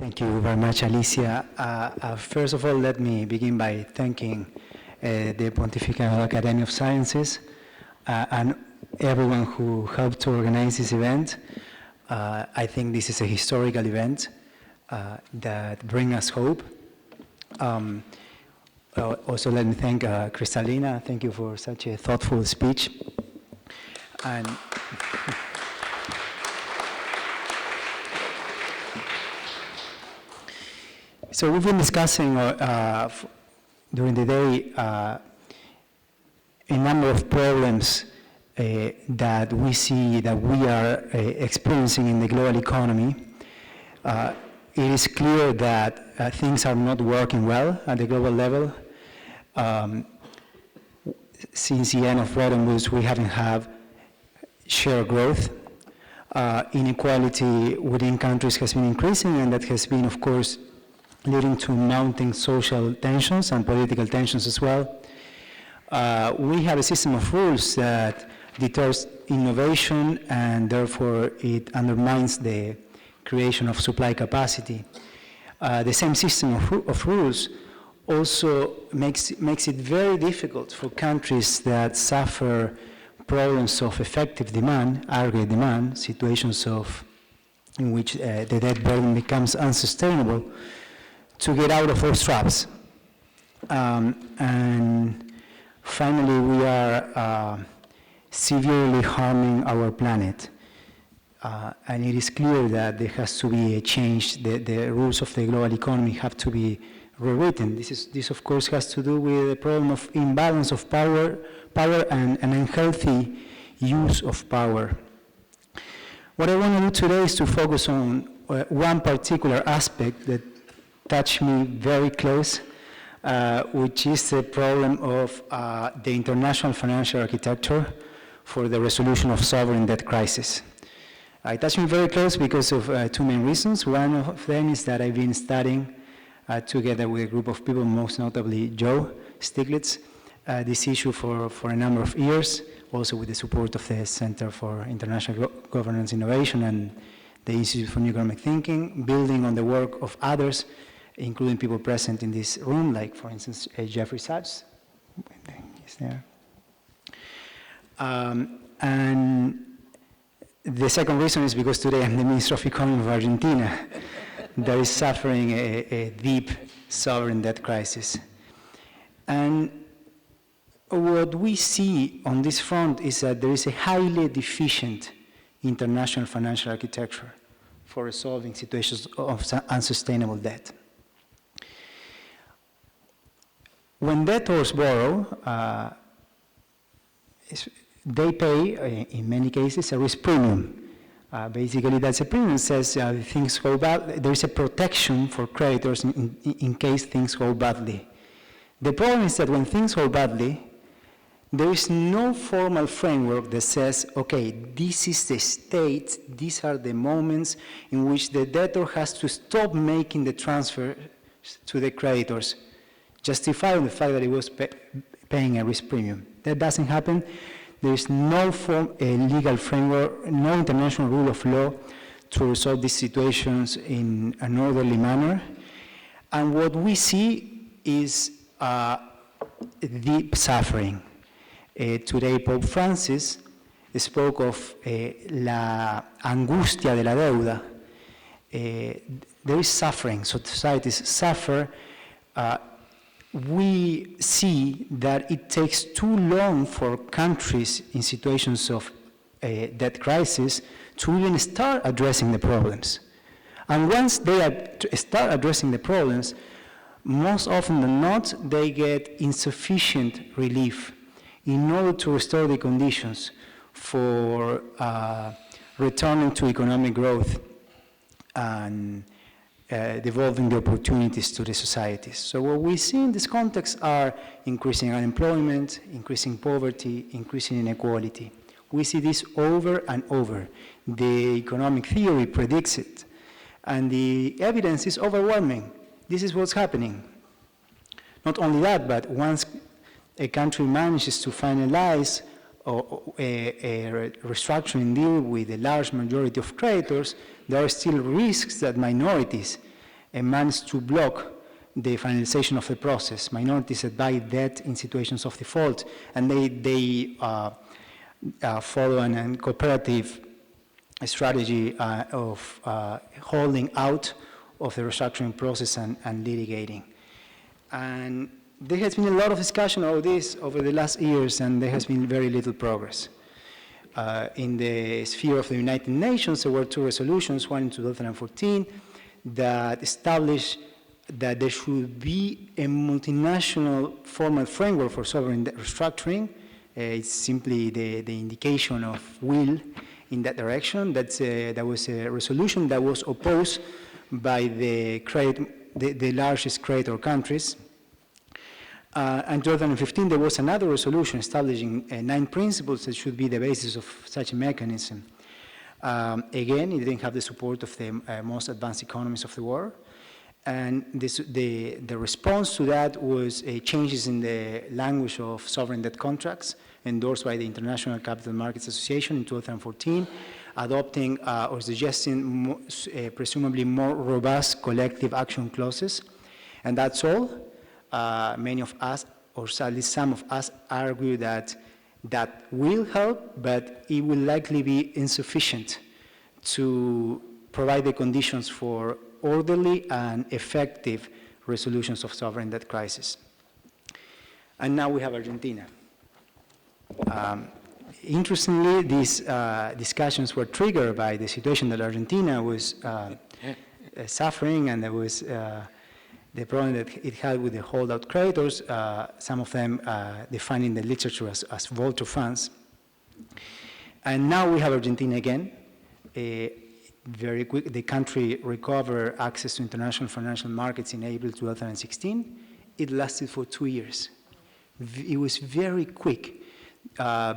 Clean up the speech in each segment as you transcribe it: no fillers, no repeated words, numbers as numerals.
Thank you very much, Alicia. First of all, let me begin by thanking the Pontifical Academy of Sciences and everyone who helped to organize this event. I think this is a historical event that brings us hope. Also, let me thank Kristalina. Thank you for such a thoughtful speech. And so we've been discussing during the day a number of problems that we see that we are experiencing in the global economy. It is clear that things are not working well at the global level. Since the end of Bretton Woods, we haven't had share growth. Inequality within countries has been increasing, and that has been, of course, leading to mounting social tensions and political tensions as well. We have a system of rules that deters innovation, and therefore it undermines the creation of supply capacity. The same system of rules also makes it very difficult for countries that suffer problems of effective demand, aggregate demand, situations in which the debt burden becomes unsustainable, to get out of those traps. And finally, we are severely harming our planet. And it is clear that there has to be a change. The rules of the global economy have to be rewritten. This of course, has to do with the problem of imbalance of power and an unhealthy use of power. What I want to do today is to focus on one particular aspect that touched me very close, which is the problem of the international financial architecture for the resolution of sovereign debt crisis. It touched me very close because of two main reasons. One of them is that I've been studying together with a group of people, most notably Joe Stiglitz, this issue for a number of years, also with the support of the Center for International Governance Innovation and the Institute for New Economic Thinking, building on the work of others, including people present in this room, like, for instance, Jeffrey Sachs. He's there. And the second reason is because today I'm the Minister of Economy of Argentina that is suffering a deep sovereign debt crisis. And what we see on this front is that there is a highly deficient international financial architecture for resolving situations of unsustainable debt. When debtors borrow, they pay, in many cases, a risk premium. Basically, that's a premium that says things go bad. There is a protection for creditors in case things go badly. The problem is that when things go badly, there is no formal framework that says, okay, this is the state, these are the moments in which the debtor has to stop making the transfer to the creditors, justifying the fact that he was paying a risk premium. That doesn't happen. There is no legal framework, no international rule of law to resolve these situations in an orderly manner. And what we see is deep suffering. Today, Pope Francis spoke of la angustia de la deuda. There is suffering, so societies suffer. We see that it takes too long for countries in situations of debt crisis to even start addressing the problems. And once they start addressing the problems, most often than not, they get insufficient relief in order to restore the conditions for returning to economic growth and devolving the opportunities to the societies. So what we see in this context are increasing unemployment, increasing poverty, increasing inequality. We see this over and over. The economic theory predicts it, and the evidence is overwhelming. This is what's happening. Not only that, but once a country manages to finalize a restructuring deal with a large majority of creditors, there are still risks that minorities and managed to block the finalization of the process. Minorities that buy debt in situations of default, and they follow an cooperative strategy of holding out of the restructuring process and litigating. And there has been a lot of discussion about this over the last years, and there has been very little progress. In the sphere of the United Nations, there were two resolutions, one in 2014, that established that there should be a multinational formal framework for sovereign debt restructuring. It's simply the indication of will in that direction. That was a resolution that was opposed by the largest creditor countries. In 2015, there was another resolution establishing 9 principles that should be the basis of such a mechanism. Again, it didn't have the support of the most advanced economies of the world. And the response to that was changes in the language of sovereign debt contracts endorsed by the International Capital Markets Association in 2014, adopting or suggesting presumably more robust collective action clauses. And that's all. Many of us, or at least some of us, argue that that will help, but it will likely be insufficient to provide the conditions for orderly and effective resolutions of sovereign debt crisis. And now we have Argentina. Interestingly, these discussions were triggered by the situation that Argentina was suffering, and there was the problem that it had with the holdout creditors, some of them defined in the literature as vulture funds. And now we have Argentina again. Very quick, the country recovered access to international financial markets in April 2016. It lasted for 2 years. It was very quick,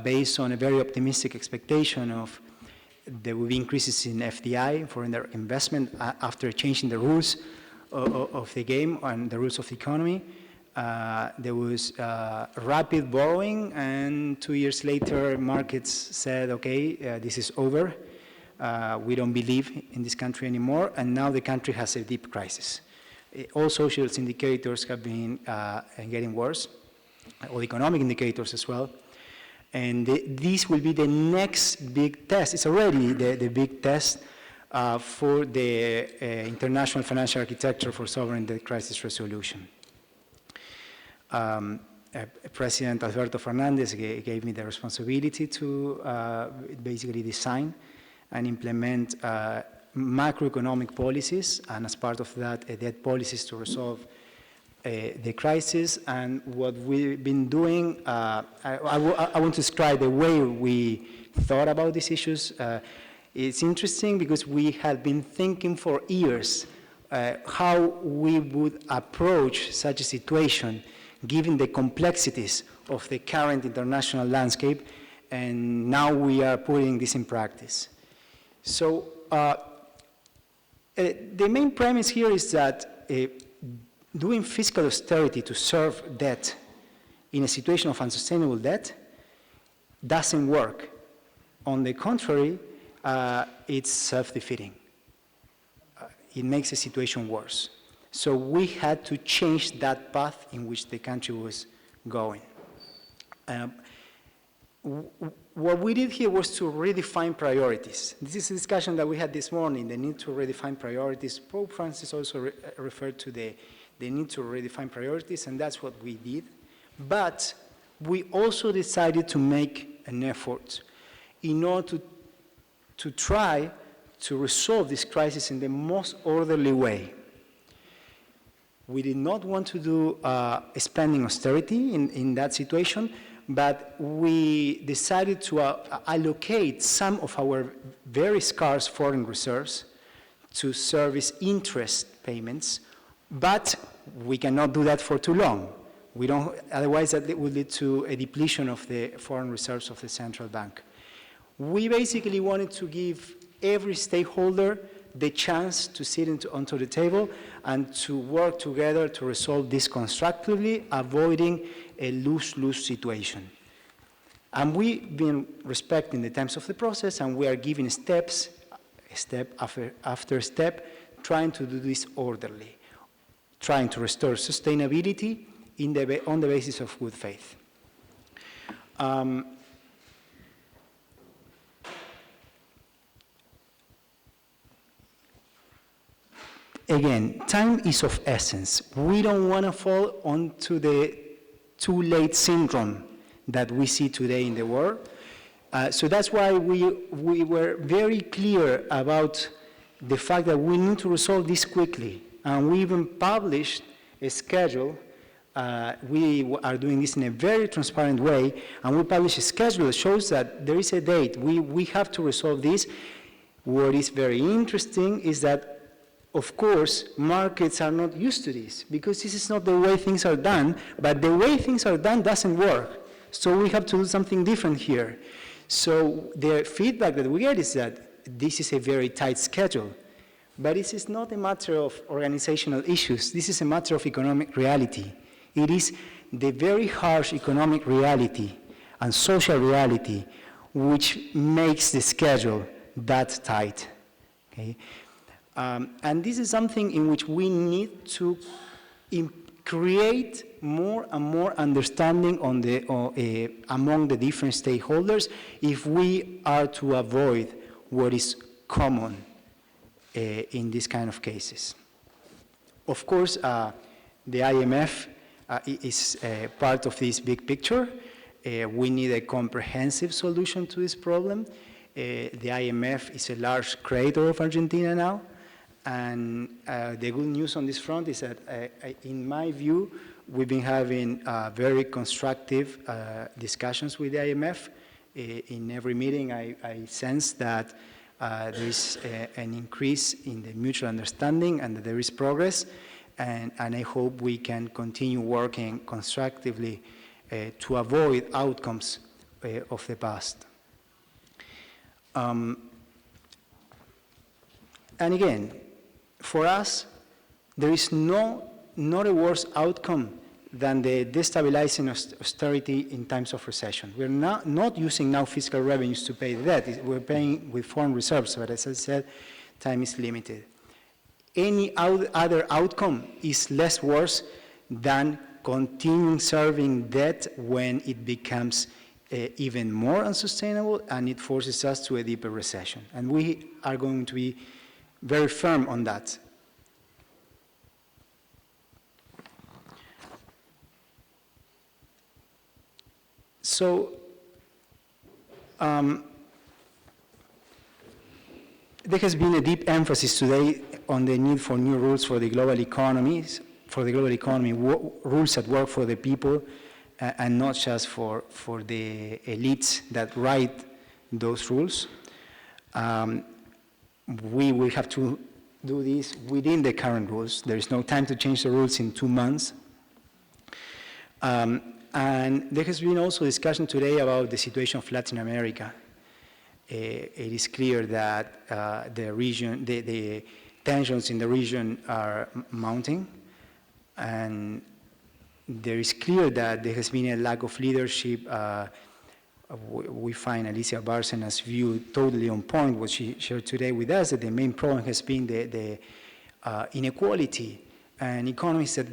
based on a very optimistic expectation of there will be increases in FDI, foreign direct investment, after changing the rules of the game and the rules of the economy. There was rapid borrowing, and 2 years later, markets said, okay, this is over. We don't believe in this country anymore, and now the country has a deep crisis. All social indicators have been getting worse, all economic indicators as well. And this will be the next big test. It's already the big test for the international financial architecture for sovereign debt crisis resolution. President Alberto Fernandez gave me the responsibility to basically design and implement macroeconomic policies, and as part of that, debt policies to resolve the crisis. And what we've been doing, I want to describe the way we thought about these issues. It's interesting because we had been thinking for years how we would approach such a situation given the complexities of the current international landscape, and now we are putting this in practice. So the main premise here is that doing fiscal austerity to serve debt in a situation of unsustainable debt doesn't work. On the contrary, it's self-defeating. It makes the situation worse. So we had to change that path in which the country was going. What we did here was to redefine priorities. This is a discussion that we had this morning, the need to redefine priorities. Pope Francis also referred to the need to redefine priorities, and that's what we did. But we also decided to make an effort in order to try to resolve this crisis in the most orderly way. We did not want to do spending austerity in that situation, but we decided to allocate some of our very scarce foreign reserves to service interest payments, but we cannot do that for too long. We don't, otherwise that would lead to a depletion of the foreign reserves of the central bank. We basically wanted to give every stakeholder the chance to sit onto the table and to work together to resolve this constructively, avoiding a lose-lose situation. And we've been respecting the times of the process, and we are giving steps, step after step, trying to do this orderly, trying to restore sustainability on the basis of good faith. Again, time is of essence. We don't want to fall onto the too late syndrome that we see today in the world. So that's why we were very clear about the fact that we need to resolve this quickly. And we even published a schedule. We are doing this in a very transparent way, and we publish a schedule that shows that there is a date. We have to resolve this. What is very interesting is that, of course, markets are not used to this, because this is not the way things are done, but the way things are done doesn't work. So we have to do something different here. So the feedback that we get is that this is a very tight schedule, but this is not a matter of organizational issues. This is a matter of economic reality. It is the very harsh economic reality and social reality which makes the schedule that tight. Okay? And this is something in which we need to create more and more understanding on among the different stakeholders if we are to avoid what is common in these kind of cases. Of course, the IMF is part of this big picture. We need a comprehensive solution to this problem. The IMF is a large creditor of Argentina now. And the good news on this front is that, in my view, we've been having very constructive discussions with the IMF. In every meeting, I sense that there is an increase in the mutual understanding and that there is progress. And I hope we can continue working constructively to avoid outcomes of the past. And again, for us, there is not a worse outcome than the destabilizing austerity in times of recession. We're not using now fiscal revenues to pay the debt. We're paying with foreign reserves, but as I said, time is limited. Any other outcome is less worse than continuing serving debt when it becomes even more unsustainable and it forces us to a deeper recession. And we are going to be very firm on that. So, there has been a deep emphasis today on the need for new rules for the global economies, rules that work for the people and not just for the elites that write those rules. We will have to do this within the current rules. There is no time to change the rules in 2 months. And there has been also discussion today about the situation of Latin America. It is clear that the tensions in the region are mounting, and there is clear that there has been a lack of leadership. We find Alicia Bárcena's view totally on point, what she shared today with us, that the main problem has been the inequality. And economies that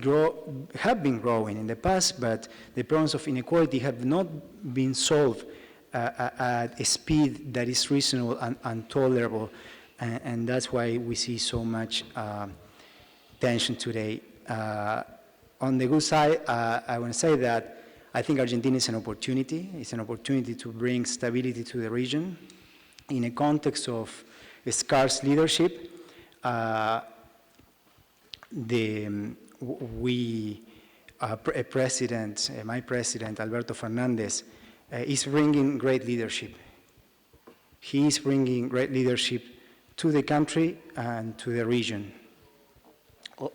have been growing in the past, but the problems of inequality have not been solved at a speed that is reasonable and tolerable. And that's why we see so much tension today. On the good side, I want to say that I think Argentina is an opportunity. It's an opportunity to bring stability to the region in a context of scarce leadership. My president, Alberto Fernandez, is bringing great leadership. He is bringing great leadership to the country and to the region.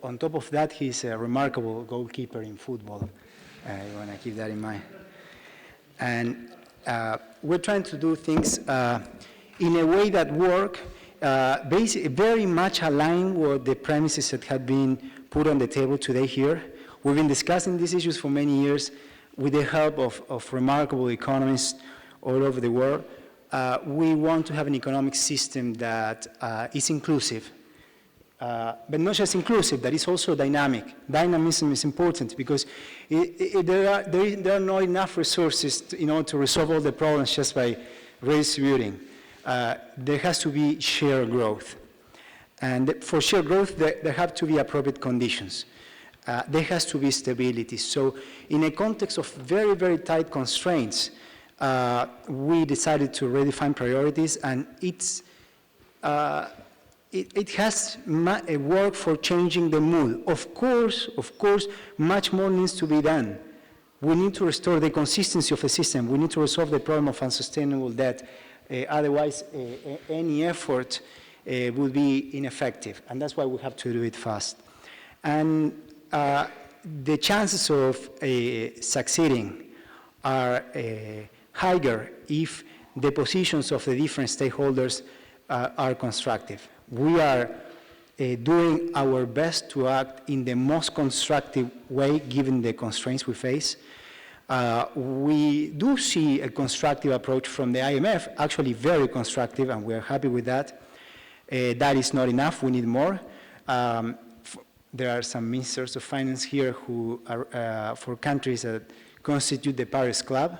On top of that, he's a remarkable goalkeeper in football. You want to keep that in mind. And we're trying to do things in a way that work, basically very much aligned with the premises that have been put on the table today here. We've been discussing these issues for many years with the help of remarkable economists all over the world. We want to have an economic system that is inclusive, but not just inclusive, that is also dynamic. Dynamism is important because there are not enough resources in order to resolve all the problems just by redistributing. There has to be shared growth. And for shared growth, there have to be appropriate conditions. There has to be stability. So in a context of very, very tight constraints, we decided to redefine priorities, and it has a work for changing the mood. Of course, much more needs to be done. We need to restore the consistency of the system. We need to resolve the problem of unsustainable debt. Otherwise, any effort would be ineffective, and that's why we have to do it fast. And the chances of succeeding are higher if the positions of the different stakeholders are constructive. We are doing our best to act in the most constructive way given the constraints we face. We do see a constructive approach from the IMF, actually very constructive, and we're happy with that. That is not enough, we need more. There are some ministers of finance here who are for countries that constitute the Paris Club.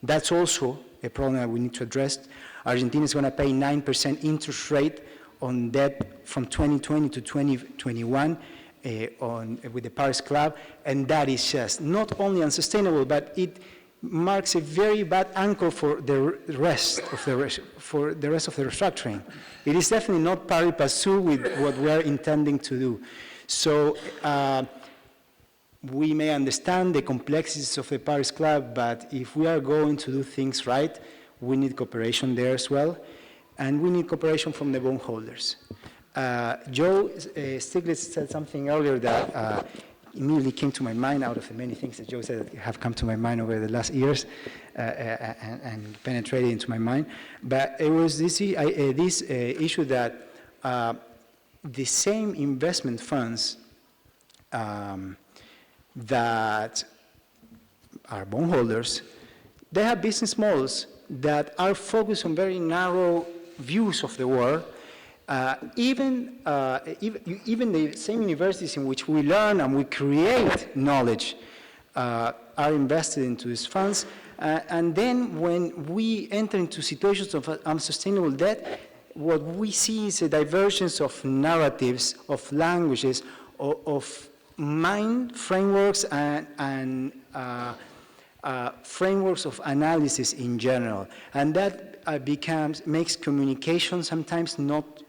That's also a problem that we need to address. Argentina is going to pay 9% interest rate on debt from 2020 to 2021 with the Paris Club, and that is just not only unsustainable, but it marks a very bad anchor for the rest of the restructuring. It is definitely not pari passu with what we are intending to do. So we may understand the complexities of the Paris Club, but if we are going to do things right, we need cooperation there as well, and we need cooperation from the bondholders. Joe Stiglitz said something earlier that immediately came to my mind out of the many things that Joe said that have come to my mind over the last years and penetrated into my mind. But it was this issue that the same investment funds that are bondholders, they have business models that are focused on very narrow views of the world. Even the same universities in which we learn and we create knowledge are invested into these funds. And then when we enter into situations of unsustainable debt, what we see is a divergence of narratives, of languages, of mind frameworks and frameworks of analysis in general. And that makes communication sometimes not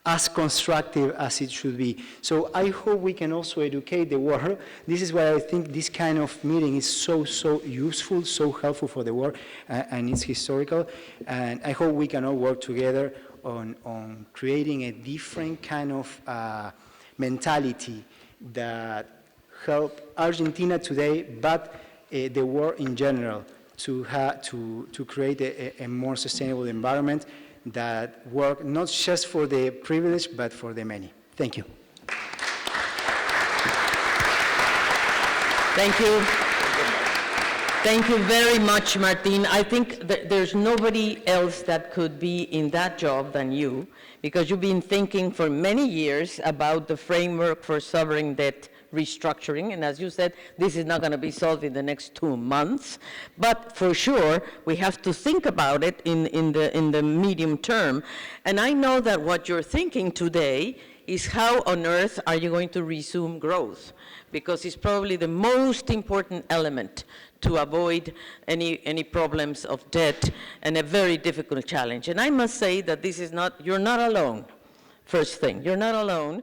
as constructive as it should be. So I hope we can also educate the world. This is why I think this kind of meeting is so useful, so helpful for the world, and it's historical. And I hope we can all work together on creating a different kind of mentality that help Argentina today, but the world in general, to create a more sustainable environment that work not just for the privileged, but for the many. Thank you. Thank you. Thank you very much, Martin. I think that there's nobody else that could be in that job than you, because you've been thinking for many years about the framework for sovereign debt restructuring, and as you said, this is not going to be solved in the next 2 months, but for sure we have to think about it in the medium term. And I know that what you're thinking today is how on earth are you going to resume growth, because it's probably the most important element to avoid any problems of debt, and a very difficult challenge. And I must say that this is not, you're not alone. First thing, you're not alone.